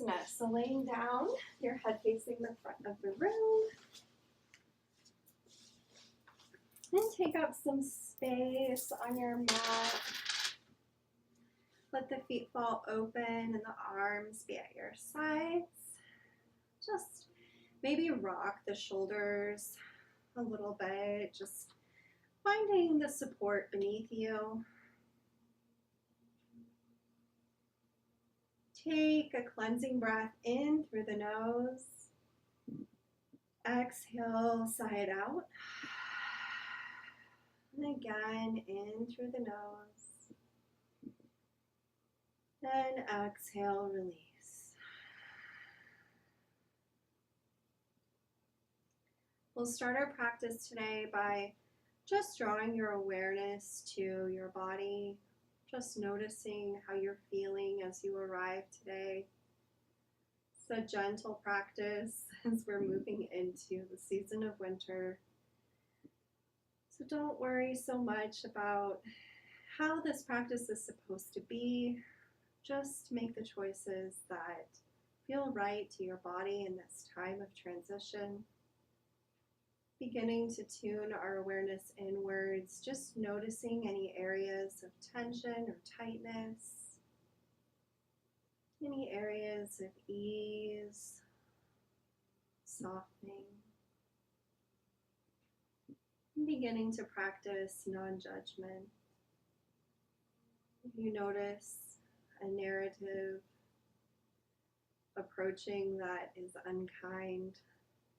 asana. So laying down, your head facing the front of the room. And take up some space on your mat. Let the feet fall open and the arms be at your sides. Just maybe rock the shoulders a little bit, just finding the support beneath you. Take a cleansing breath in through the nose. Exhale, sigh it out. And again, in through the nose. Then exhale, release. We'll start our practice today by just drawing your awareness to your body, just noticing how you're feeling as you arrive today. It's a gentle practice as we're moving into the season of winter. So don't worry so much about how this practice is supposed to be. Just make the choices that feel right to your body in this time of transition. Beginning to tune our awareness inwards, just noticing any areas of tension or tightness, any areas of ease, softening. Beginning to practice non-judgment. If you notice a narrative approaching that is unkind,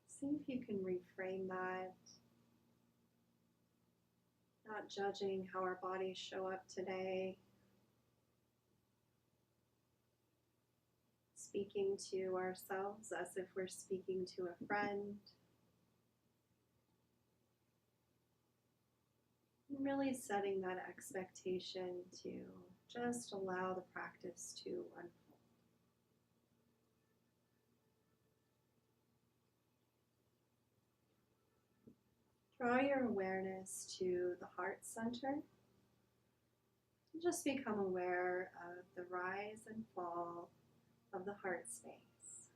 see if you can reframe that. Not judging how our bodies show up today. Speaking to ourselves as if we're speaking to a friend. And really setting that expectation to just allow the practice to unfold. Draw your awareness to the heart center. Just become aware of the rise and fall of the heart space.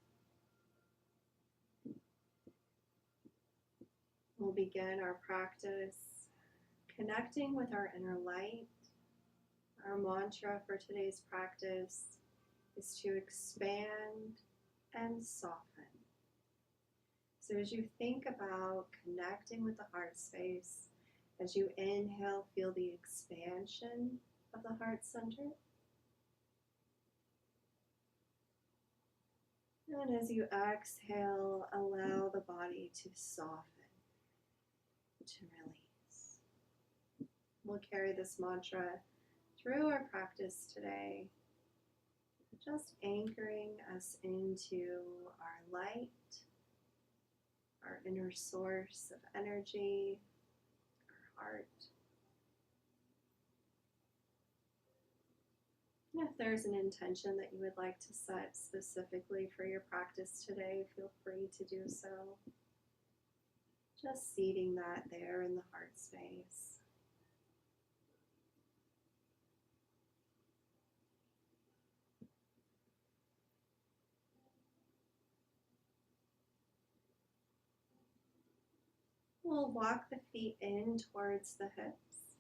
We'll begin our practice connecting with our inner light. Our mantra for today's practice is to expand and soften. So as you think about connecting with the heart space, as you inhale, feel the expansion of the heart center. And as you exhale, allow the body to soften, to release. We'll carry this mantra through our practice today, just anchoring us into our light, our inner source of energy, our heart. And if there's an intention that you would like to set specifically for your practice today, feel free to do so. Just seating that there in the heart space. We'll walk the feet in towards the hips.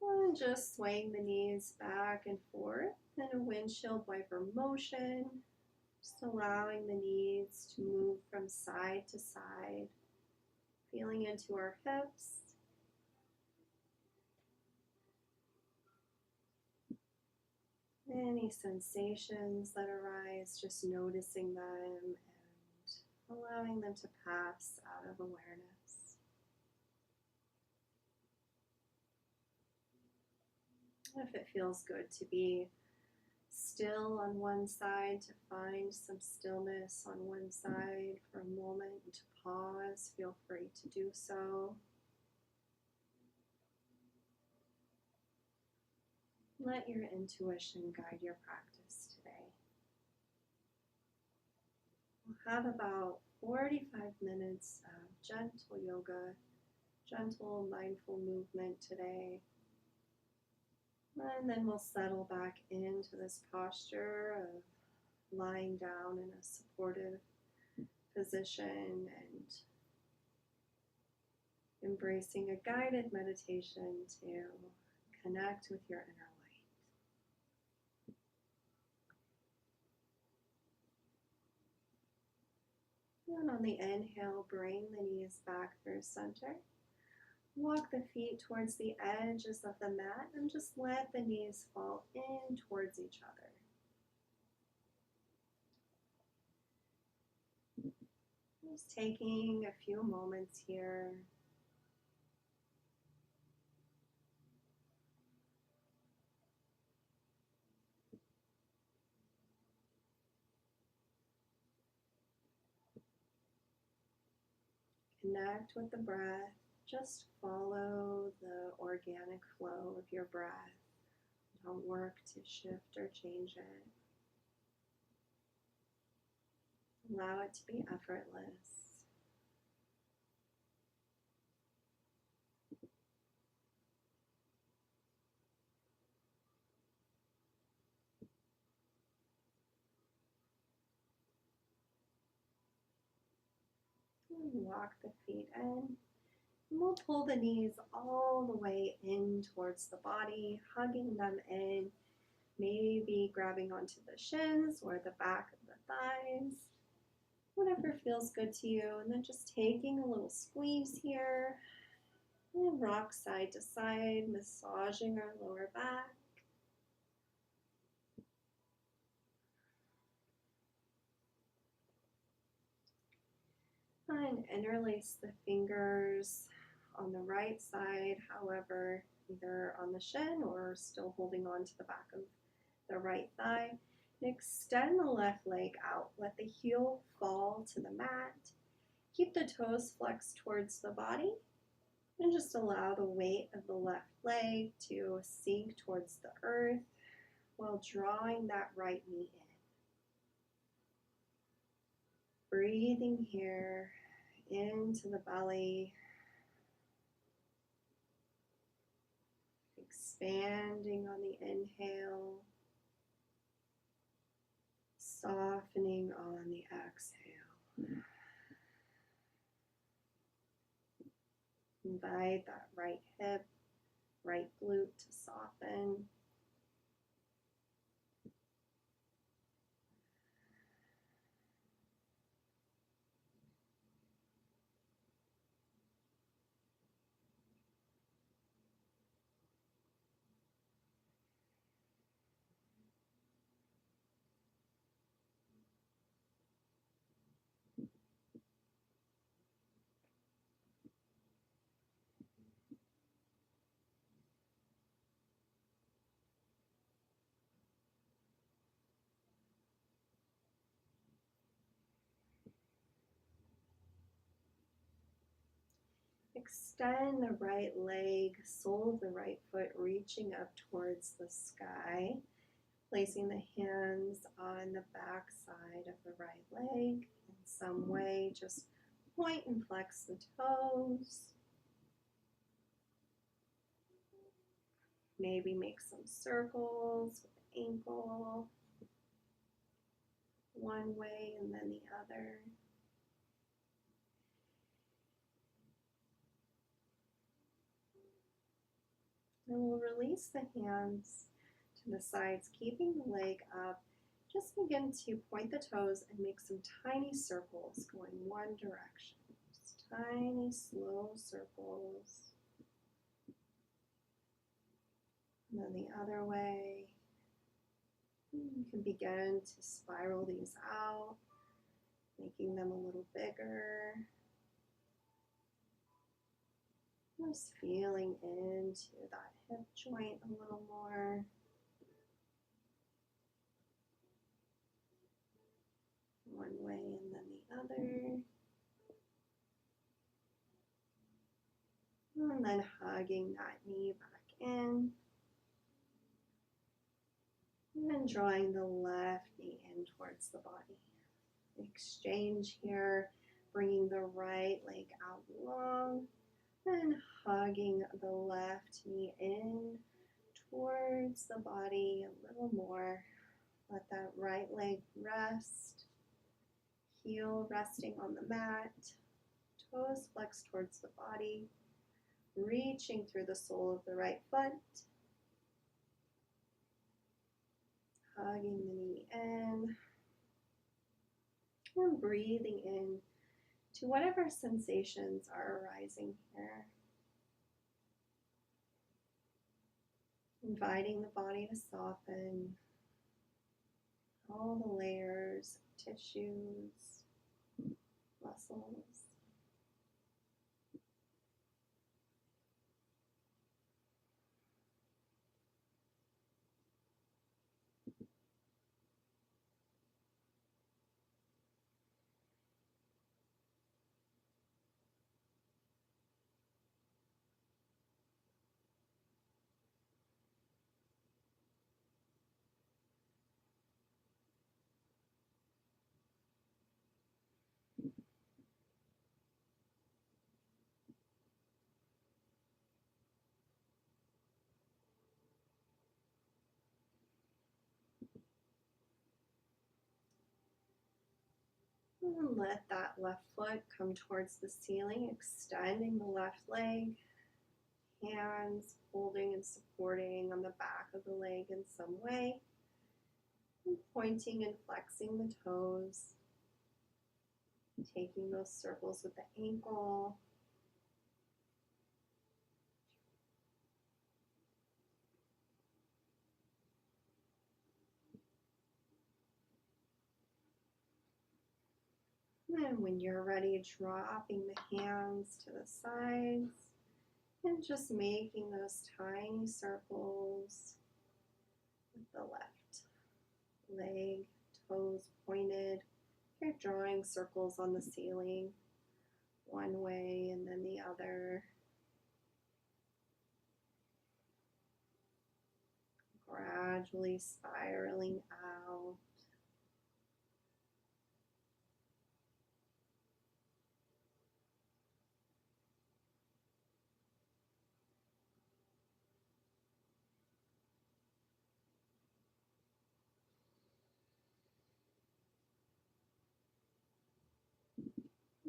And just swaying the knees back and forth in a windshield wiper motion. Just allowing the knees to move from side to side. Feeling into our hips. Any sensations that arise, just noticing them and allowing them to pass out of awareness. If it feels good to be still on one side, to find some stillness on one side for a moment and to pause, feel free to do so. Let your intuition guide your practice today. We'll have about 45 minutes of gentle yoga, gentle mindful movement today. And then we'll settle back into this posture of lying down in a supportive position and embracing a guided meditation to connect with your inner light. And on the inhale, bring the knees back through center. Walk the feet towards the edges of the mat and just let the knees fall in towards each other. Just taking a few moments here. Connect with the breath. Just follow the organic flow of your breath. Don't work to shift or change it. Allow it to be effortless. And walk the feet in. And we'll pull the knees all the way in towards the body, hugging them in, maybe grabbing onto the shins or the back of the thighs, whatever feels good to you. And then just taking a little squeeze here, and rock side to side, massaging our lower back. And interlace the fingers on the right side, however, either on the shin or still holding on to the back of the right thigh. And extend the left leg out. Let the heel fall to the mat. Keep the toes flexed towards the body. And just allow the weight of the left leg to sink towards the earth while drawing that right knee in. Breathing here into the belly, expanding on the inhale, softening on the exhale. Invite that right hip, right glute to soften. Extend the right leg, sole of the right foot reaching up towards the sky, placing the hands on the back side of the right leg in some way. Just point and flex the toes. Maybe make some circles with the ankle, one way and then the other. And we'll release the hands to the sides, keeping the leg up. Just begin to point the toes and make some tiny circles going one direction. Just tiny, slow circles. And then the other way. You can begin to spiral these out, making them a little bigger. Just feeling into that hip joint a little more. One way and then the other. And then hugging that knee back in. And then drawing the left knee in towards the body. Exchange here, bringing the right leg out long. And hugging the left knee in towards the body a little more. Let that right leg rest, heel resting on the mat, toes flexed towards the body, reaching through the sole of the right foot, hugging the knee in, and breathing in to whatever sensations are arising here. Inviting the body to soften all the layers, tissues, muscles. And let that left foot come towards the ceiling, extending the left leg, hands holding and supporting on the back of the leg in some way, and pointing and flexing the toes, taking those circles with the ankle. And when you're ready, dropping the hands to the sides and just making those tiny circles with the left leg, toes pointed. You're drawing circles on the ceiling one way and then the other. Gradually spiraling out.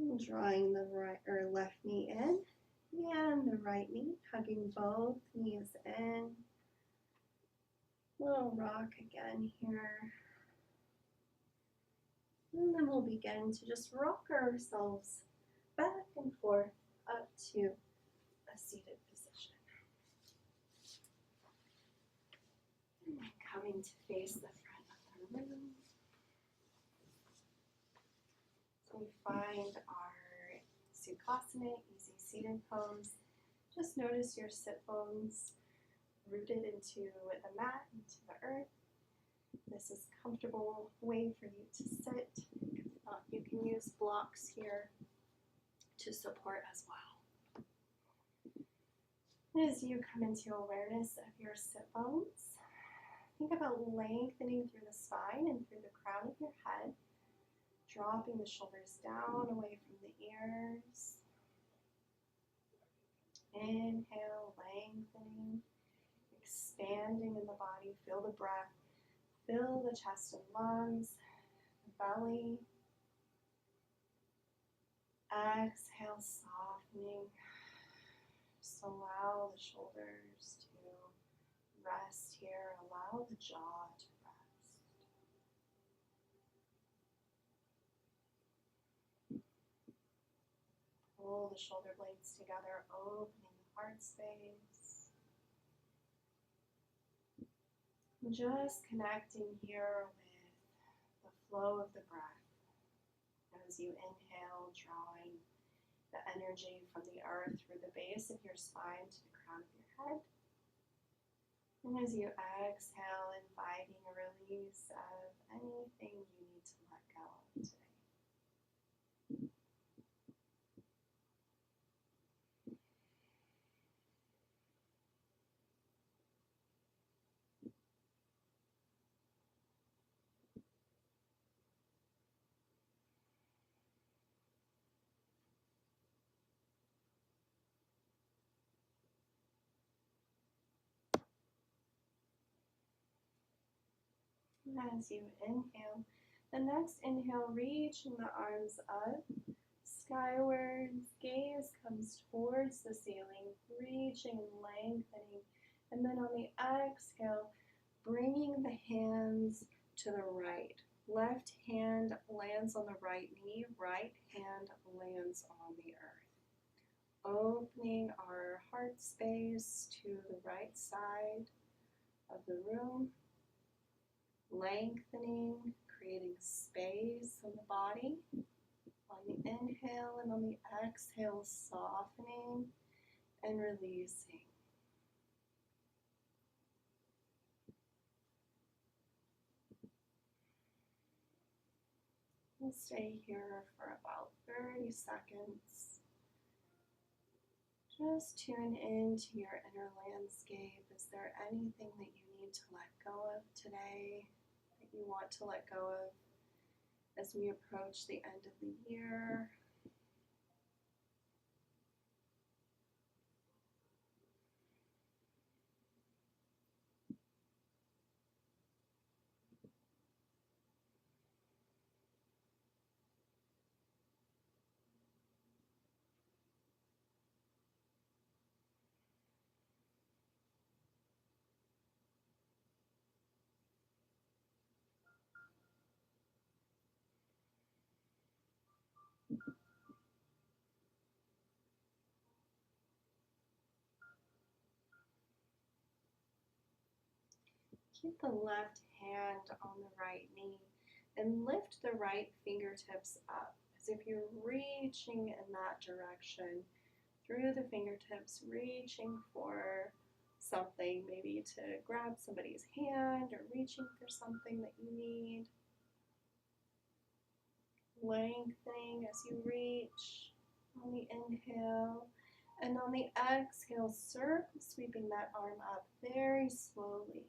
And drawing the right or left knee in and the right knee, hugging both knees in. Little rock again here. And then we'll begin to just rock ourselves back and forth up to a seated position. And then coming to face the front of the room. So we find our Sukhasana, easy seated pose. Just notice your sit bones rooted into the mat, into the earth. This is a comfortable way for you to sit. You can use blocks here to support as well. As you come into awareness of your sit bones, think about lengthening through the spine and through the crown of your head, dropping the shoulders down away from the ears. Inhale, lengthening, expanding in the body. Feel the breath. Fill the chest and lungs, the belly. Exhale, softening. Just allow the shoulders to rest here. Allow the jaw to rest. Pull the shoulder blades together, opening the heart space. Just connecting here with the flow of the breath. As you inhale, drawing the energy from the earth through the base of your spine to the crown of your head. And as you exhale, inviting a release of anything you need to let go of today. As you inhale, the next inhale, reaching the arms up, skywards, gaze comes towards the ceiling, reaching and lengthening. And then on the exhale, bringing the hands to the right. Left hand lands on the right knee, right hand lands on the earth. Opening our heart space to the right side of the room. Lengthening, creating space on the body. On the inhale and on the exhale, softening and releasing. We'll stay here for about 30 seconds. Just tune into your inner landscape. Is there anything that you need to let go of today, that you want to let go of as we approach the end of the year? Keep the left hand on the right knee and lift the right fingertips up as if you're reaching in that direction through the fingertips, reaching for something, maybe to grab somebody's hand or reaching for something that you need. Lengthening as you reach on the inhale, and on the exhale, circle sweeping that arm up very slowly.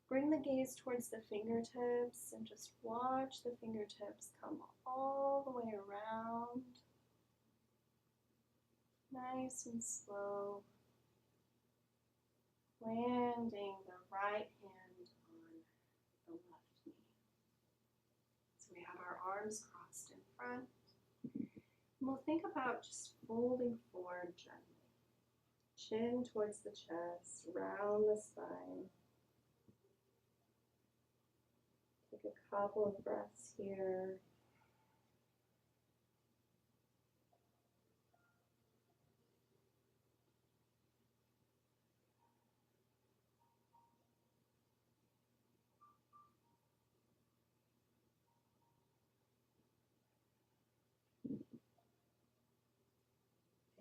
Bring the gaze towards the fingertips and just watch the fingertips come all the way around. Nice and slow. Landing the right hand on the left knee. So we have our arms crossed in front. And we'll think about just folding forward gently. Chin towards the chest, round the spine. Take a couple of breaths here.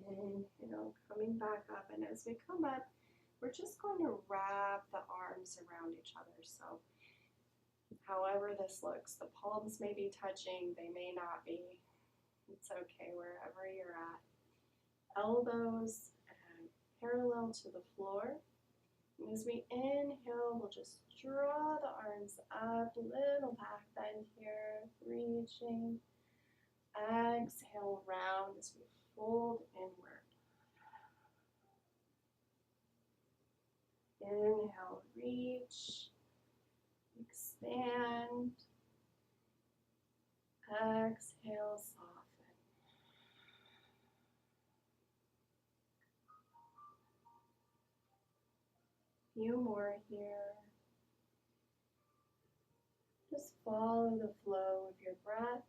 Inhale, coming back up, and as we come up, we're just going to wrap the arms around each other. So however this looks, the palms may be touching, they may not be. It's okay wherever you're at. Elbows parallel to the floor. And as we inhale, we'll just draw the arms up, little back bend here, reaching. Exhale, round as we fold inward. Inhale, reach, expand. Exhale, soften. Few more here. Just follow the flow of your breath.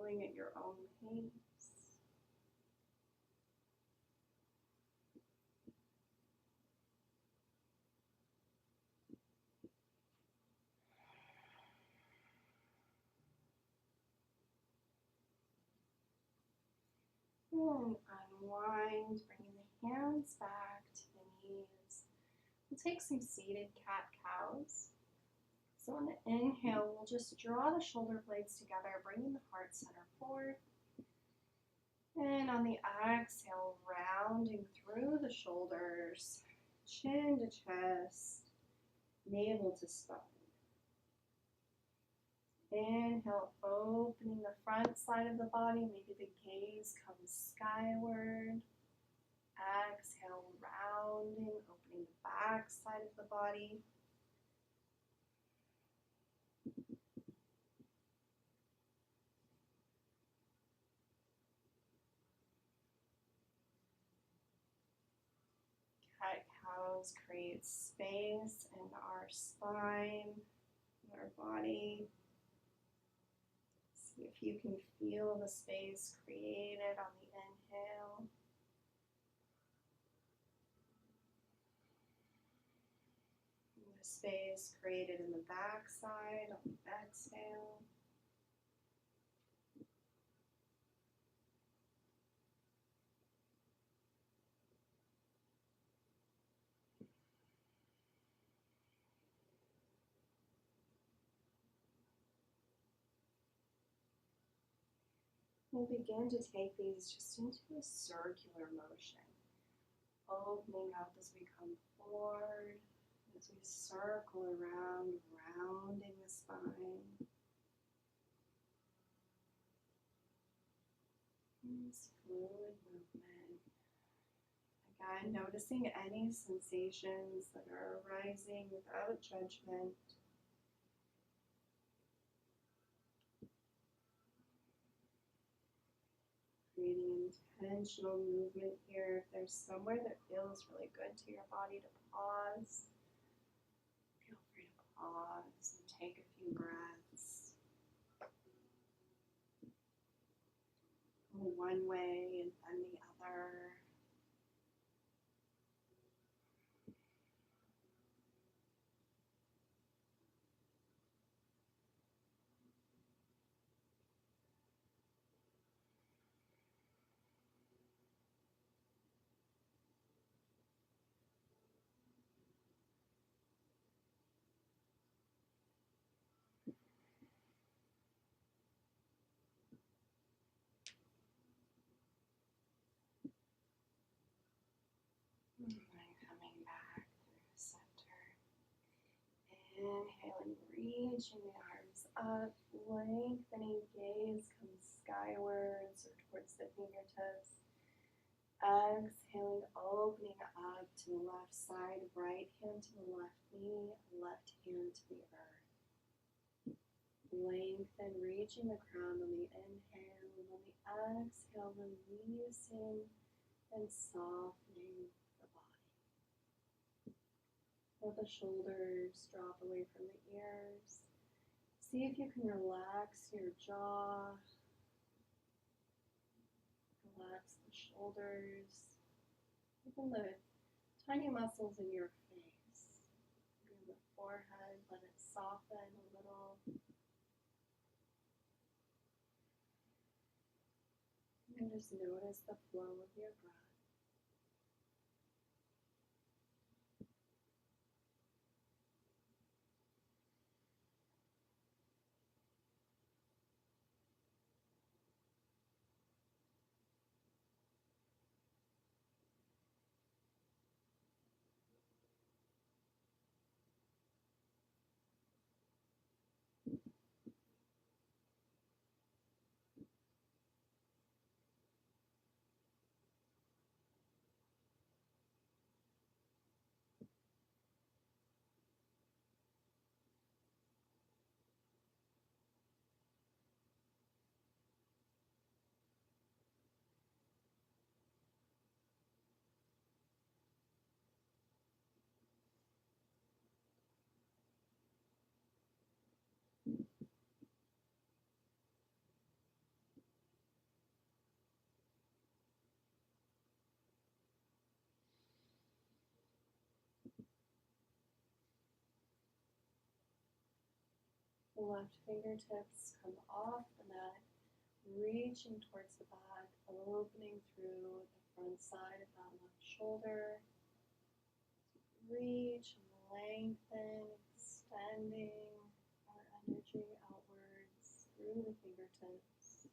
Going at your own pace. And unwind, bringing the hands back to the knees. We'll take some seated cat-cows. So on the inhale, we'll just draw the shoulder blades together, bringing the heart center forward. And on the exhale, rounding through the shoulders, chin to chest, navel to spine. Inhale, opening the front side of the body, maybe the gaze comes skyward. Exhale, rounding, opening the back side of the body. Cat-cows create space in our spine, in our body. See if you can feel the space created on the inhale. And the space created in the back side on the exhale. We'll begin to take these just into a circular motion, opening up as we come forward, as we circle around, rounding the spine. This fluid movement. Again, noticing any sensations that are arising without judgment. Creating intentional movement here. If there's somewhere that feels really good to your body to pause, feel free to pause and take a few breaths. Go one way and then the other. And coming back through the center. Inhaling, reaching the arms up, lengthening gaze comes skywards or towards the fingertips. Exhaling, opening up to the left side, right hand to the left knee, left hand to the earth. Lengthen, reaching the crown on the inhale, and on the exhale, releasing and softening the body. Let the shoulders drop away from the ears. See if you can relax your jaw. Relax the shoulders. Even the tiny muscles in your face. Maybe the forehead, let it soften a little. And just notice the flow of your breath. The left fingertips come off the mat, reaching towards the back, opening through the front side of that left shoulder. Reach and lengthen, extending our energy outwards through the fingertips.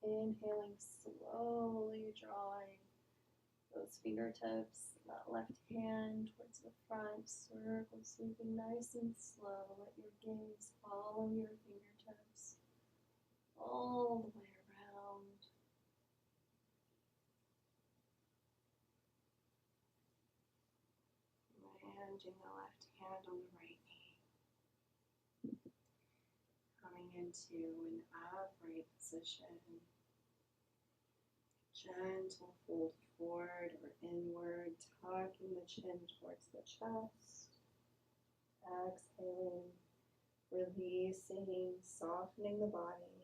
Inhaling, slowly drawing those fingertips, that left hand towards the front, circle, sweeping nice and slow. Let your gaze follow your fingertips all the way around. changing the left hand on the right knee. Coming into an upright position. Gentle fold forward or inward, tucking the chin towards the chest. Exhaling, releasing, softening the body.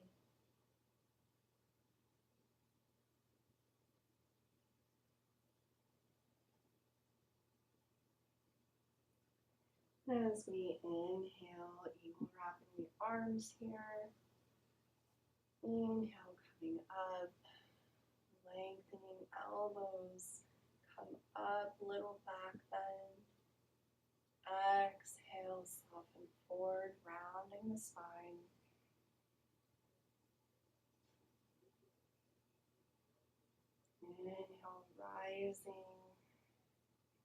As we inhale, eagle wrapping the arms here. Inhale, coming up, lengthening elbows, come up, little back bend. Exhale, soften forward, rounding the spine. Inhale, rising,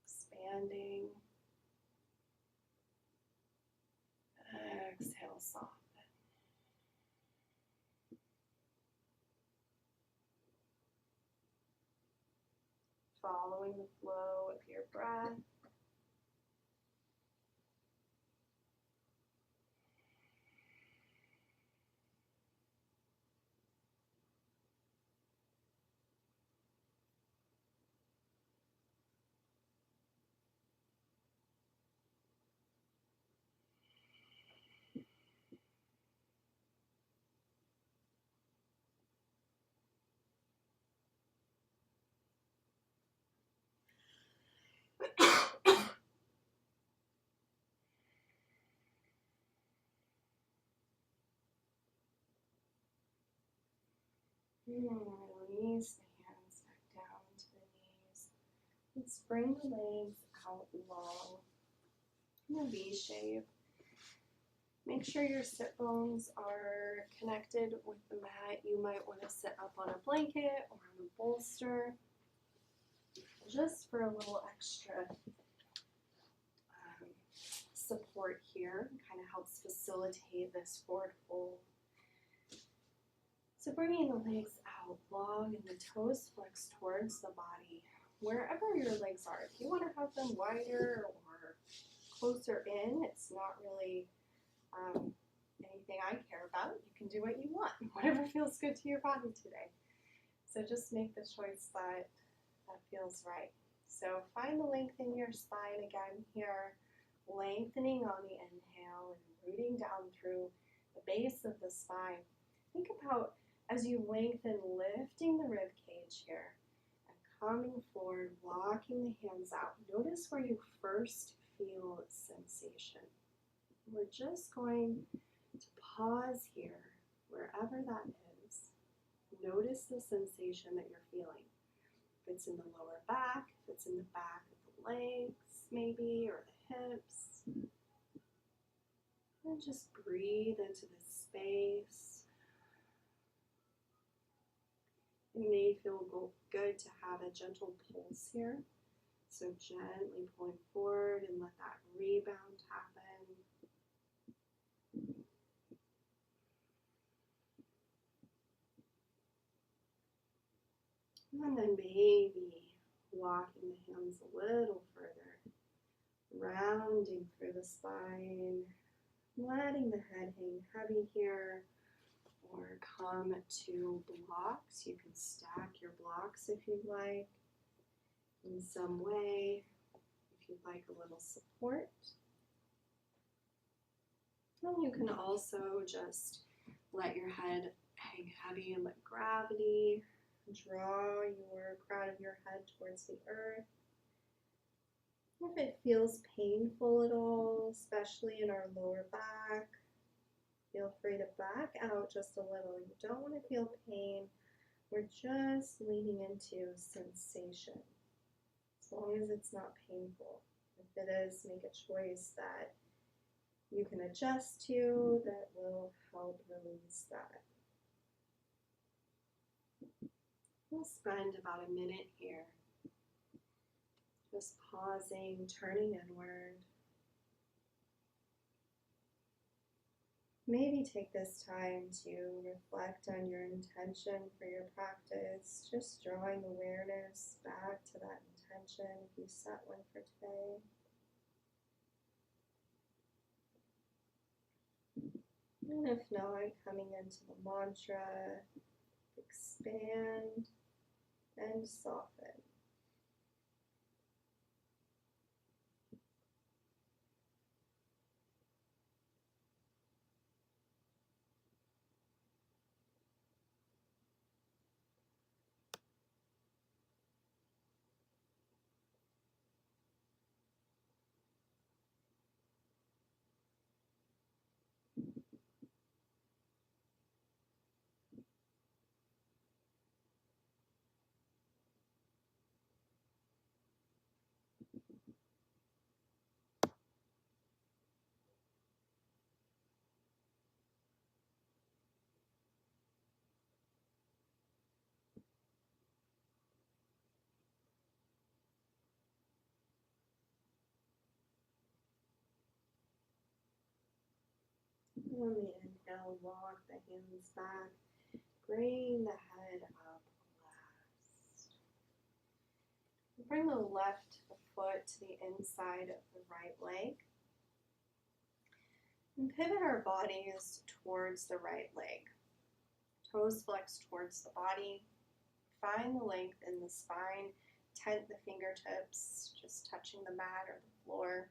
expanding. Exhale, soften. Following the flow of your breath. Release the hands back down to the knees. Let's bring the legs out long in a V shape. Make sure your sit bones are connected with the mat. You might want to sit up on a blanket or on a bolster just for a little extra support here. Kind of helps facilitate this forward fold. So bringing the legs out long and the toes flex towards the body, wherever your legs are. If you want to have them wider or closer in, it's not really anything I care about. You can do what you want, whatever feels good to your body today. So just make the choice that feels right. So find the length in your spine again here, lengthening on the inhale and rooting down through the base of the spine. Think about, as you lengthen, lifting the rib cage here and coming forward, walking the hands out. Notice where you first feel sensation. We're just going to pause here, wherever that is. Notice the sensation that you're feeling. If it's in the lower back, if it's in the back of the legs, maybe, or the hips. And just breathe into this space. It may feel good to have a gentle pulse here. So gently pulling forward and let that rebound happen. And then maybe walking the hands a little further, rounding through the spine, letting the head hang heavy here, or come to blocks. You can stack your blocks if you'd like in some way, if you'd like a little support. And you can also just let your head hang heavy and let gravity draw your crown of your head towards the earth. If it feels painful at all, especially in our lower back, feel free to back out just a little. You don't want to feel pain. We're just leaning into sensation, as long as it's not painful. If it is, make a choice that you can adjust to that will help release that. We'll spend about a minute here, just pausing, turning inward. Maybe take this time to reflect on your intention for your practice, just drawing awareness back to that intention if you set one for today. And if not, coming into the mantra, expand and soften. On the inhale, walk the hands back, bring the head up last. Bring the left foot to the inside of the right leg. And pivot our bodies towards the right leg. Toes flex towards the body. Find the length in the spine. Tent the fingertips, just touching the mat or the floor.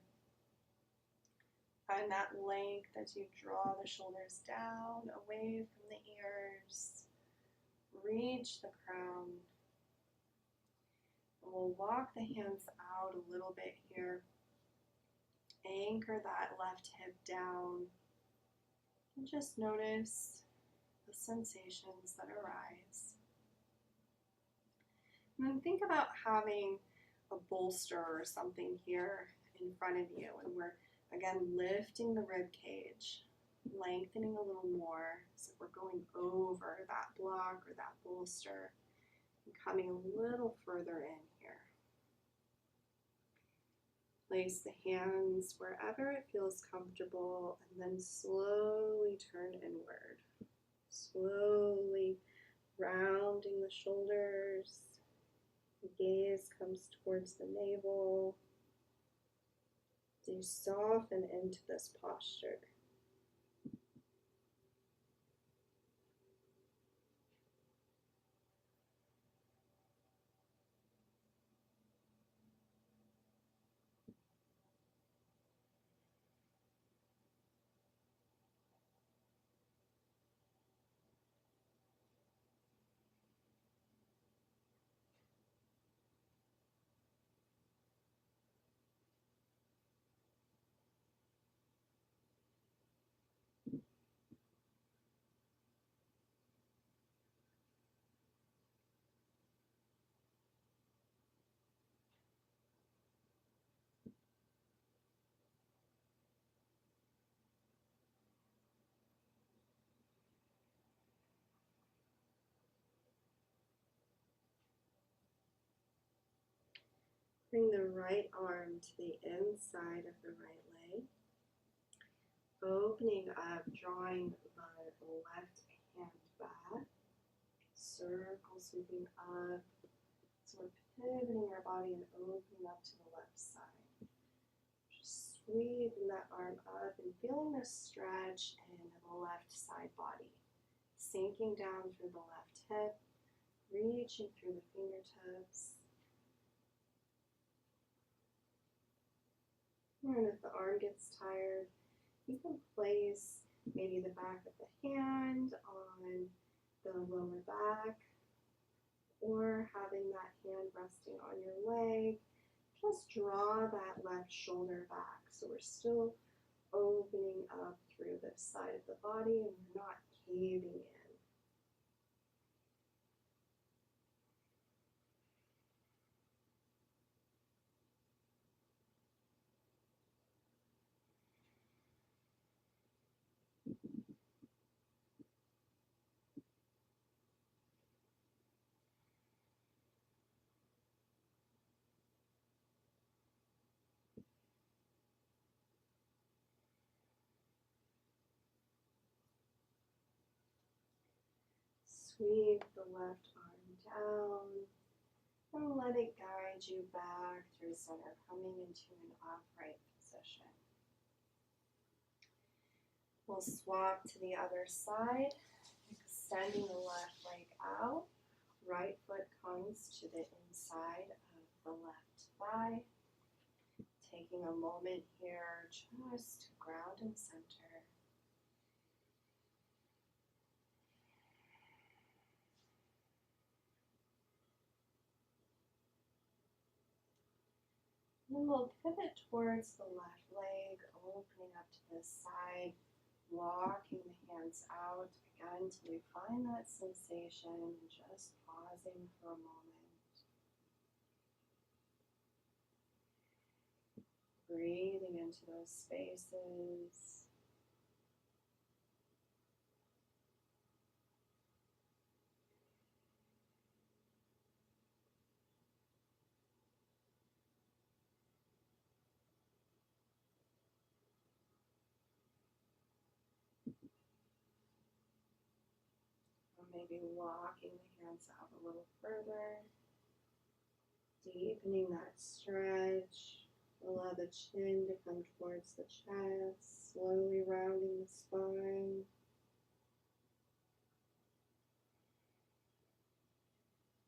Find that length as you draw the shoulders down, away from the ears. Reach the crown. And we'll walk the hands out a little bit here. Anchor that left hip down. And just notice the sensations that arise. And then think about having a bolster or something here in front of you. And we're, again, lifting the rib cage, lengthening a little more. So we're going over that block or that bolster and coming a little further in here. Place the hands wherever it feels comfortable and then slowly turn inward. Slowly rounding the shoulders. The gaze comes towards the navel. So you soften into this posture. Bring the right arm to the inside of the right leg. Opening up, drawing the left hand back. Circle sweeping up. So we're pivoting our body and opening up to the left side. Just sweeping that arm up and feeling the stretch in the left side body. Sinking down through the left hip, reaching through the fingertips. And if the arm gets tired, you can place maybe the back of the hand on the lower back, or having that hand resting on your leg. Just draw that left shoulder back. So we're still opening up through this side of the body and we're not caving in. Sweep the left arm down and let it guide you back through center, coming into an upright position. We'll swap to the other side, extending the left leg out. Right foot comes to the inside of the left thigh. Taking a moment here just to ground and center. And we'll pivot towards the left leg, opening up to the side, walking the hands out again till we find that sensation, just pausing for a moment. Breathing into those spaces. Or maybe walking the hands out a little further. Deepening that stretch. Allow the chin to come towards the chest, slowly rounding the spine.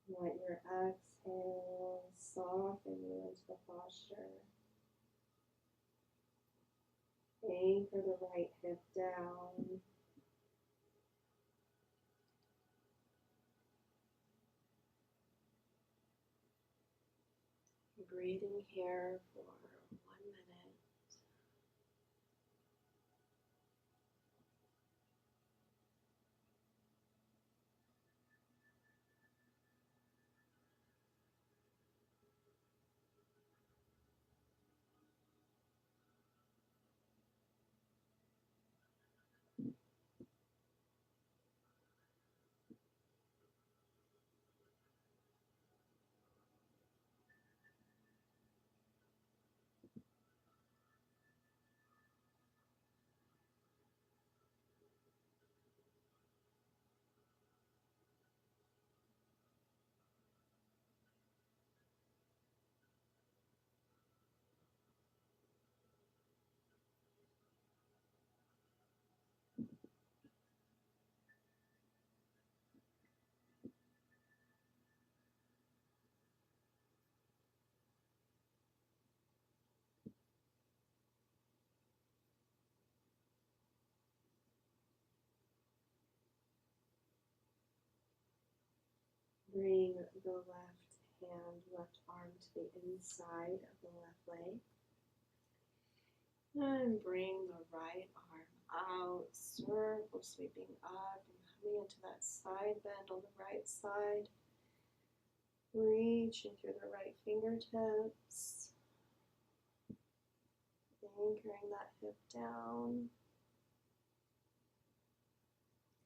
Let your exhale soften you into the posture. Anchor the right hip down. Breathing here for 1 minute. Bring the left arm to the inside of the left leg. And bring the right arm out, circle sweeping up and coming into that side bend on the right side. Reaching through the right fingertips. Anchoring that hip down.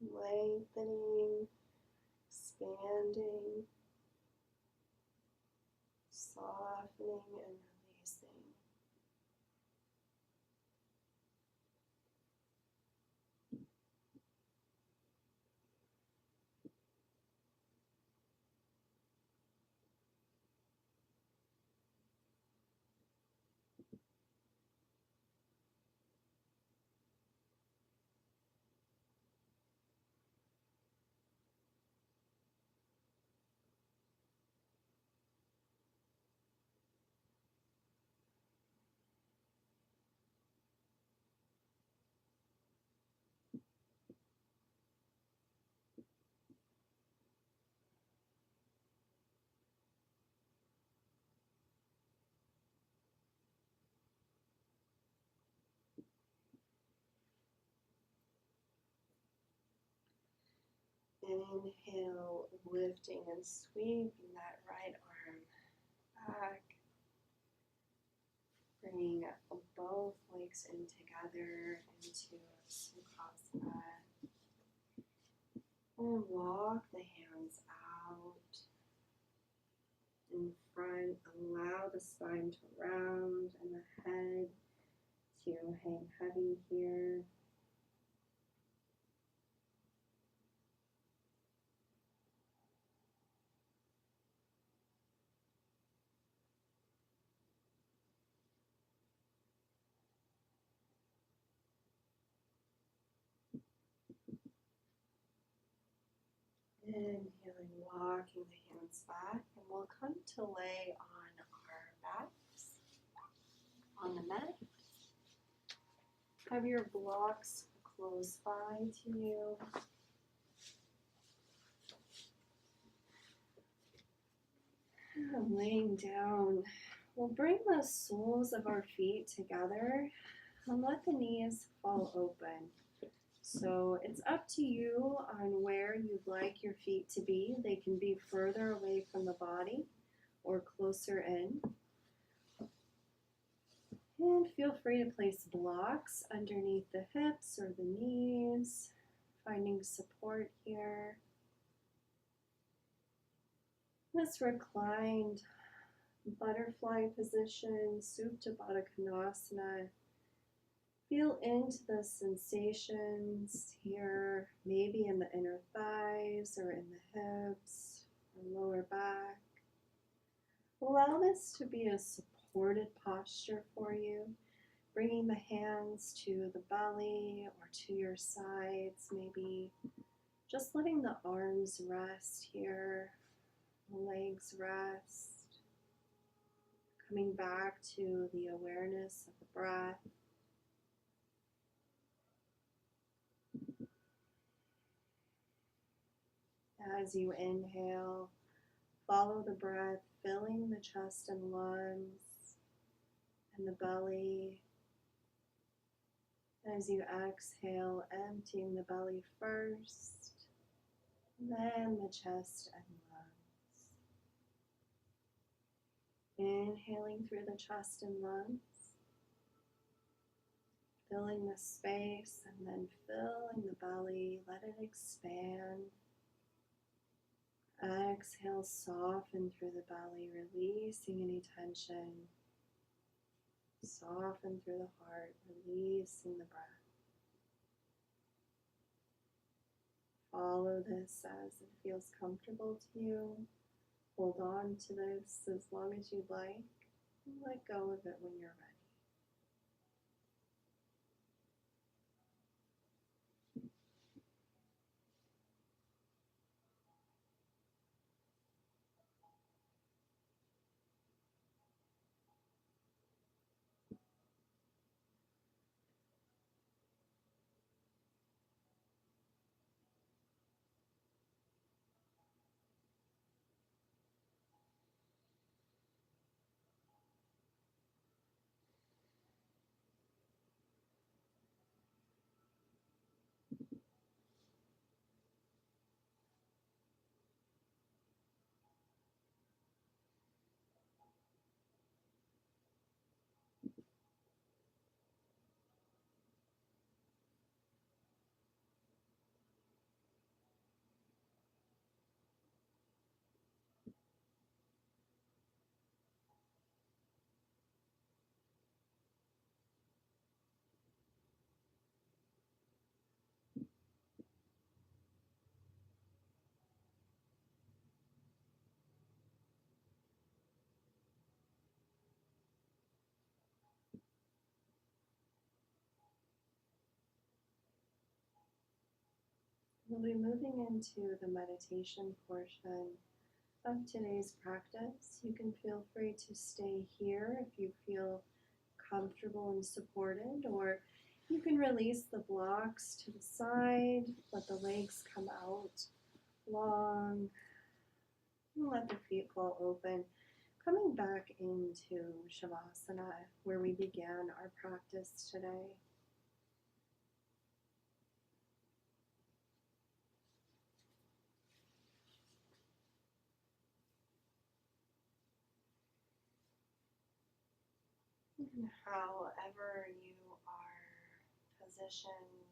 Lengthening, expanding, softening and releasing. Inhale, lifting and sweeping that right arm back. Bringing both legs in together into Sukhasana. And walk the hands out in front. Allow the spine to round and the head to hang heavy here. Inhaling, walking the hands back, and we'll come to lay on our backs on the mat. Have your blocks close by to you. And laying down, we'll bring the soles of our feet together and let the knees fall open. So it's up to you on where you'd like your feet to be. They can be further away from the body or closer in. And feel free to place blocks underneath the hips or the knees, finding support here. This reclined butterfly position, Supta Baddha Konasana. Feel into the sensations here, maybe in the inner thighs or in the hips or lower back. Allow this to be a supported posture for you, bringing the hands to the belly or to your sides, maybe just letting the arms rest here, the legs rest, coming back to the awareness of the breath. As you inhale, follow the breath, filling the chest and lungs and the belly. As you exhale, emptying the belly first, then the chest and lungs. Inhaling through the chest and lungs, filling the space, and then filling the belly, let it expand. Exhale, soften through the belly, releasing any tension. Soften through the heart, releasing the breath. Follow this as it feels comfortable to you. Hold on to this as long as you'd like. And let go of it when you're ready. We'll be moving into the meditation portion of today's practice. You can feel free to stay here if you feel comfortable and supported, or you can release the blocks to the side, let the legs come out long, and let the feet fall open. Coming back into Shavasana, where we began our practice today. And however you are positioned,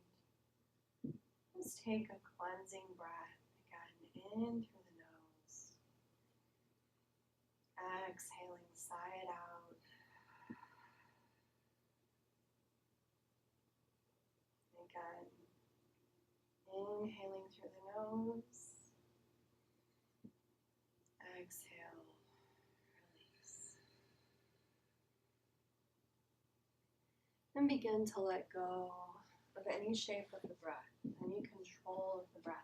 just take a cleansing breath again in through the nose. Exhaling, sigh it out. Again, inhaling through the nose. Exhale, release. And begin to let go of any shape of the breath, any control of the breath.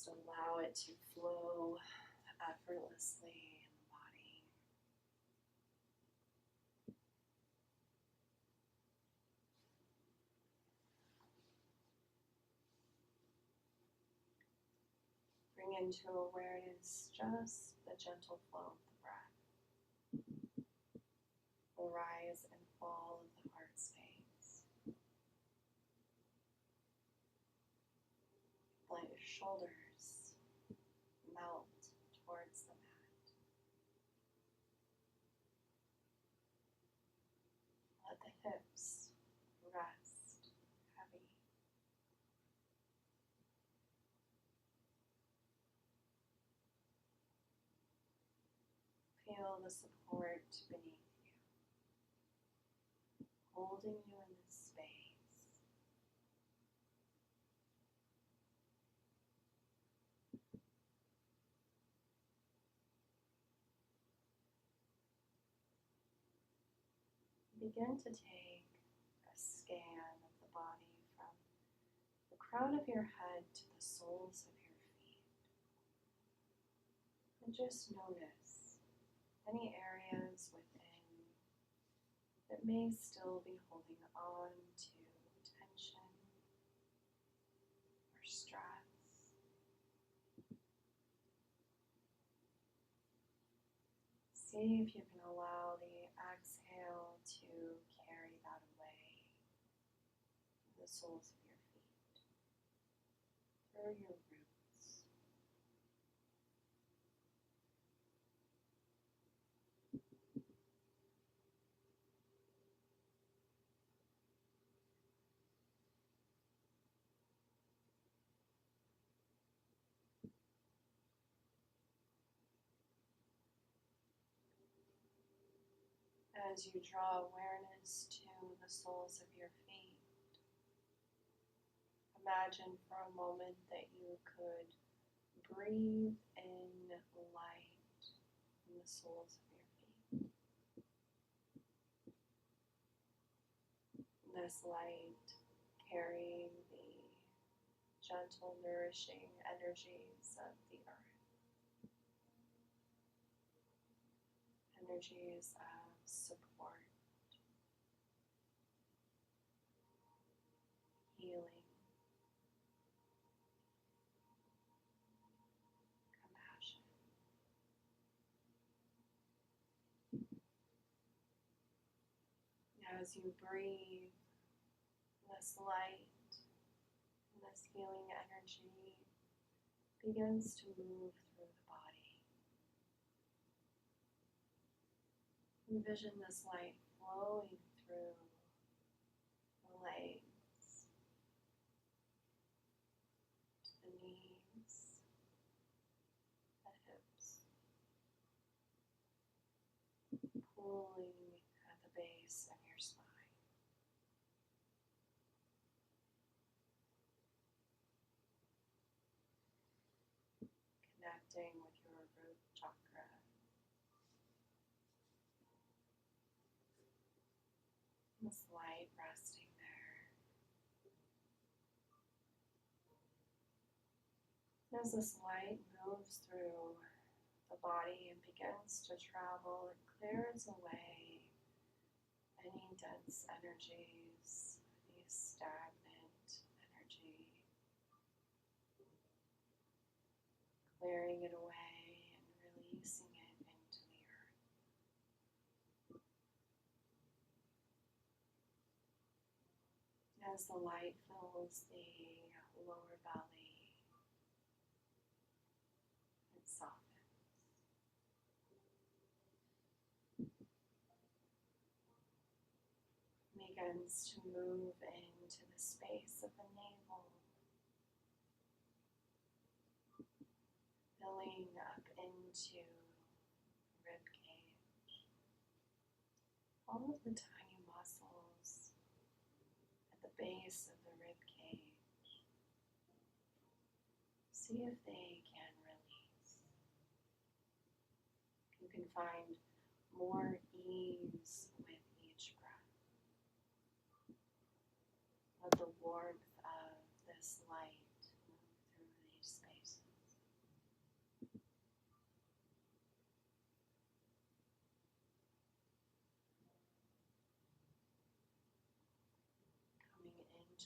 Just allow it to flow effortlessly in the body. Bring into awareness just the gentle flow of the breath, the rise and fall of the heart space. Let your shoulders melt towards the mat. Let the hips rest heavy. Feel the support beneath you, holding you in this space. Begin to take a scan of the body from the crown of your head to the soles of your feet. And just notice any areas within that may still be holding on to tension or stress. See if you can allow the exhale to carry that away from the soles of your feet, through your roots. As you draw awareness to the soles of your feet, imagine for a moment that you could breathe in light from the soles of your feet. This light carrying the gentle, nourishing energies of the earth. Energies of support, healing, compassion. As you breathe, this light, this healing energy begins to move through the body. Envision this light flowing through the legs, to the knees, the hips, pulling at the base of your spine. Connecting with your root chakra. This light resting there. As this light moves through the body and begins to travel, it clears away any dense energies, any stagnant energy, clearing it away and releasing it into the earth. As the light fills the lower belly, it softens. Begins to move into the space of the navel, filling up into the rib cage. All of the tiny muscles at the base of the rib cage. See if they can release. You can find more ease with each breath. Let the warmth of this light move through these spaces.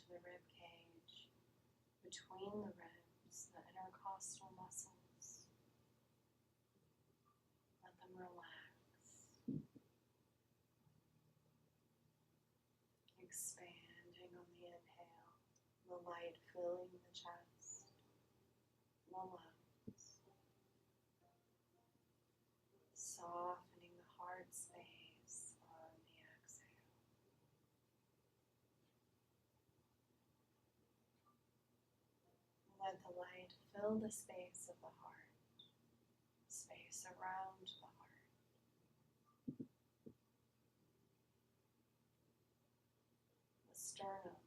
the rib cage, between the ribs, the intercostal muscles. Let them relax, expanding on the inhale, the light filling the chest, the lungs, softening the heart space on the exhale. Let the light fill the space of the heart, space around the heart. The sternum,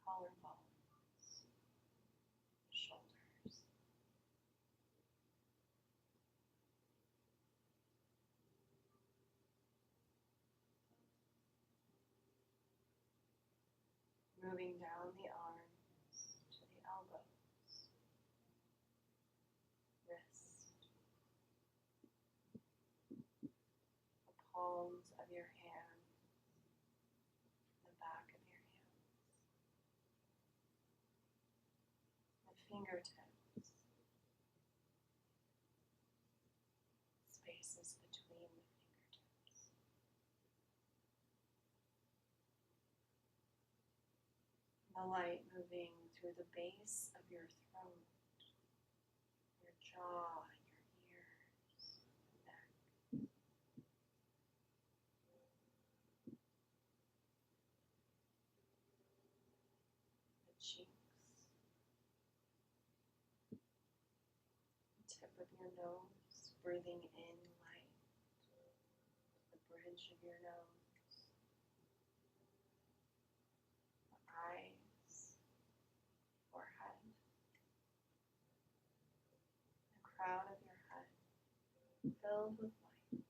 collarbones, shoulders. Moving down the arms to the elbows, wrist, the palms of your hands, the back of your hands, the fingertips, spaces between the fingertips. The light moving through the base of your throat, your jaw, your ears, the neck. The cheeks, the tip of your nose, breathing in light, the bridge of your nose, the eyes, forehead, the crown of your head, filled with light.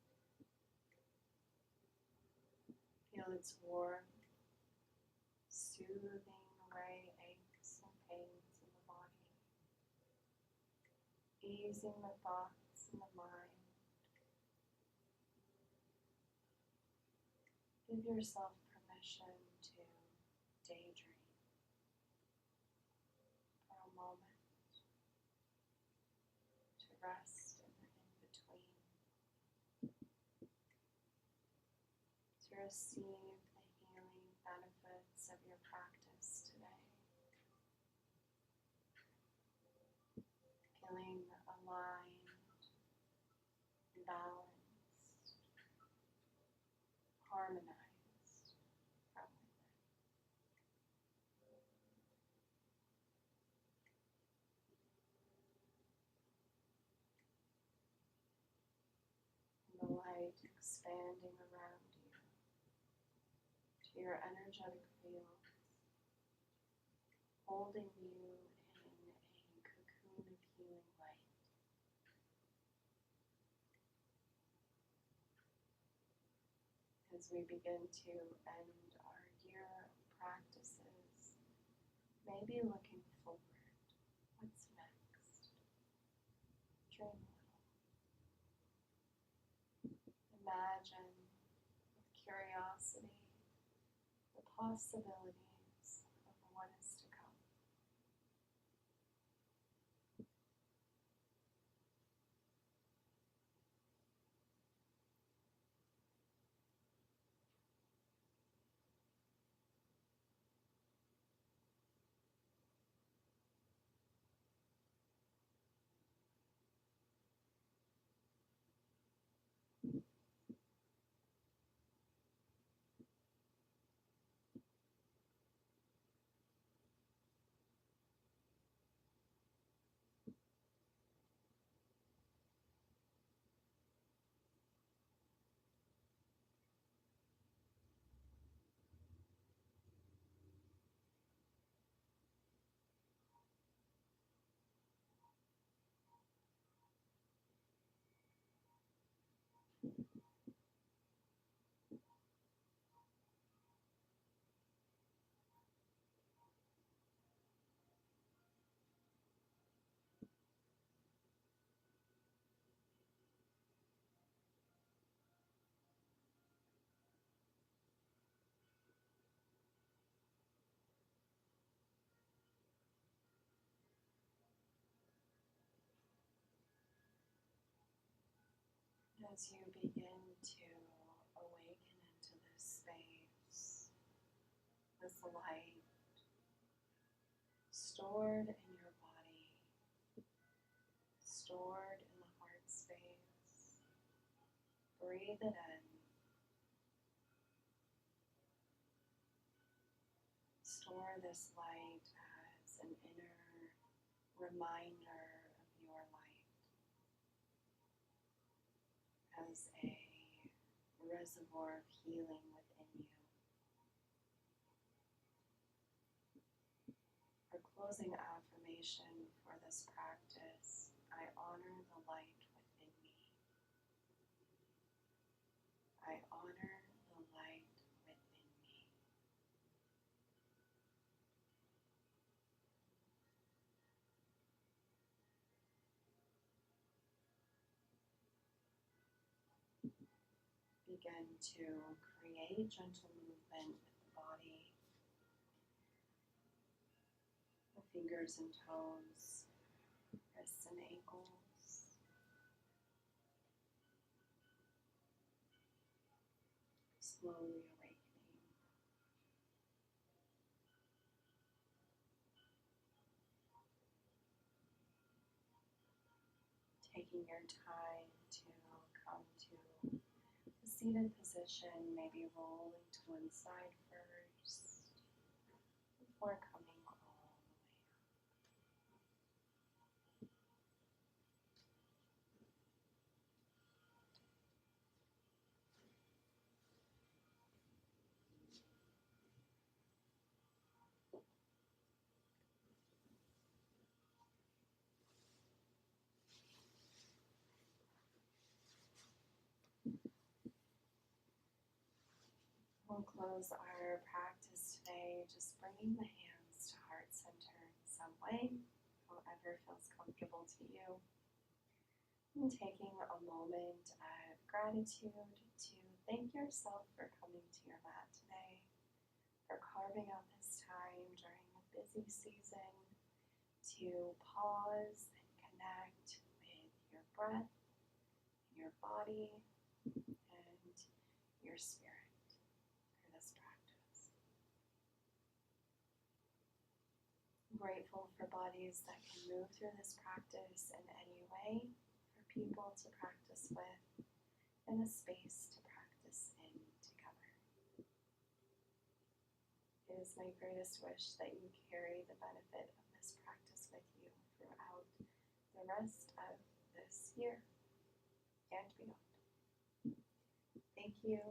Feel its warmth, soothing away aches and pains in the body, easing the thoughts in the mind. Give yourself permission to daydream for a moment, to rest in the in-between, to receive the healing benefits of your practice today. Feeling aligned, balanced, harmonized from within. And the light expanding around you to your energetic field, holding you in a cocoon of healing light. As we begin to end our year of practices, maybe looking forward. What's next? Dream a little. Imagine with curiosity the possibilities of what is to come. As you begin to awaken into this space, this light stored in your body, stored in the heart space, breathe it in. Store this light as an inner reminder of your light, as a reservoir of healing within you. Our closing affirmation for this practice: I honor the light within me. I honor the light within me. Begin to create gentle movement with the body, the fingers and toes, wrists and ankles. Slowly awakening. Taking your time to come to a seated position, maybe rolling to one side first before coming all the way up. We'll close our practice today just bringing the hands to heart center in some way, however feels comfortable to you. And taking a moment of gratitude to thank yourself for coming to your mat today, for carving out this time during a busy season to pause and connect with your breath, your body, and your spirit for this practice. I'm grateful for bodies that can move through this practice in any way, for people to practice with, and a space to practice in together. It is my greatest wish that you carry the benefit of this practice with you throughout the rest of this year and beyond. Thank you